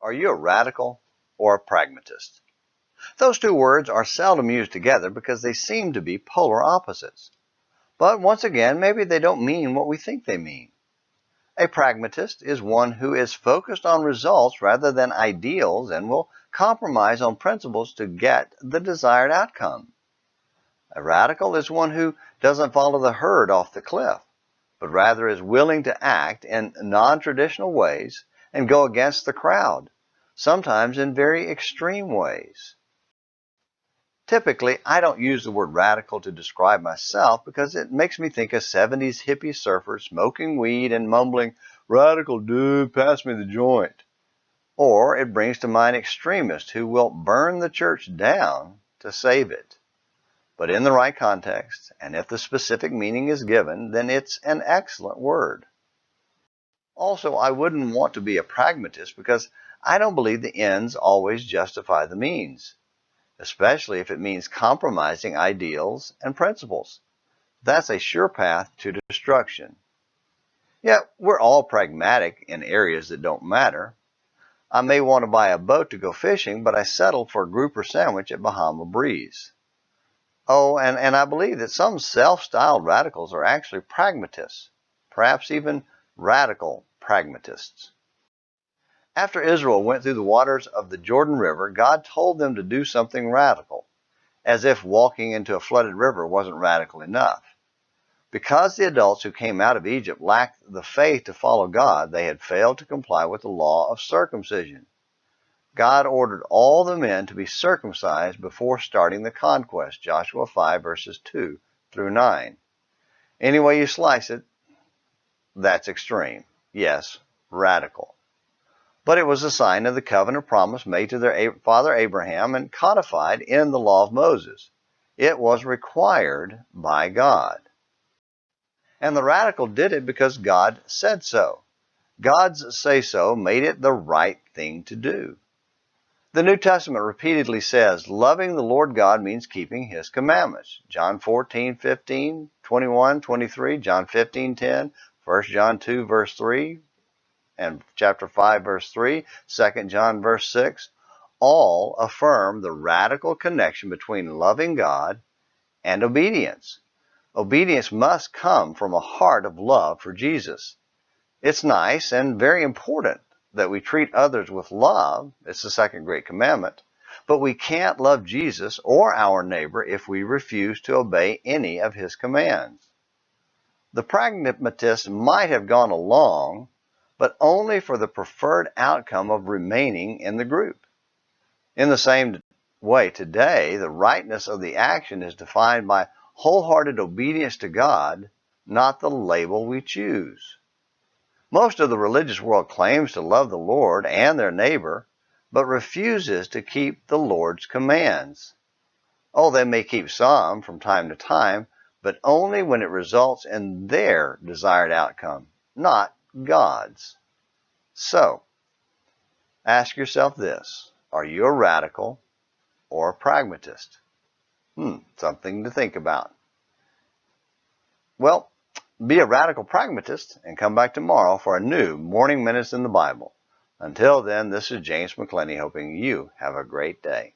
Are you a radical or a pragmatist? Those two words are seldom used together because they seem to be polar opposites. But once again, maybe they don't mean what we think they mean. A pragmatist is one who is focused on results rather than ideals and will compromise on principles to get the desired outcome. A radical is one who doesn't follow the herd off the cliff, but rather is willing to act in non-traditional ways and go against the crowd, sometimes in very extreme ways. Typically, I don't use the word radical to describe myself because it makes me think of 70s hippie surfers smoking weed and mumbling, "Radical dude, pass me the joint." Or it brings to mind extremists who will burn the church down to save it. But in the right context, and if the specific meaning is given, then it's an excellent word. Also, I wouldn't want to be a pragmatist because I don't believe the ends always justify the means, especially if it means compromising ideals and principles. That's a sure path to destruction. Yet, we're all pragmatic in areas that don't matter. I may want to buy a boat to go fishing, but I settled for a grouper sandwich at Bahama Breeze. Oh, and I believe that some self-styled radicals are actually pragmatists, perhaps even radical pragmatists. After Israel went through the waters of the Jordan River, God told them to do something radical, as if walking into a flooded river wasn't radical enough. Because the adults who came out of Egypt lacked the faith to follow God, they had failed to comply with the law of circumcision. God ordered all the men to be circumcised before starting the conquest, Joshua 5 verses 2 through 9. Any way you slice it, that's extreme. Yes, radical. But it was a sign of the covenant promise made to their father Abraham and codified in the law of Moses. It was required by God. And the radical did it because God said so. God's say-so made it the right thing to do. The New Testament repeatedly says loving the Lord God means keeping His commandments. John 14:15, 21, 23, John 15:10, 1 John 2 verse 3, and chapter 5 verse 3, 2 John verse 6, all affirm the radical connection between loving God and obedience. Obedience must come from a heart of love for Jesus. It's nice and very important that we treat others with love. It's the second great commandment. But we can't love Jesus or our neighbor if we refuse to obey any of His commands. The pragmatist might have gone along, but only for the preferred outcome of remaining in the group. In the same way, today, the rightness of the action is defined by wholehearted obedience to God, not the label we choose. Most of the religious world claims to love the Lord and their neighbor, but refuses to keep the Lord's commands. Oh, they may keep some from time to time, but only when it results in their desired outcome, not God's. So, ask yourself this: are you a radical or a pragmatist? Something to think about. Well, be a radical pragmatist and come back tomorrow for a new Morning Minutes in the Bible. Until then, this is James McClenny hoping you have a great day.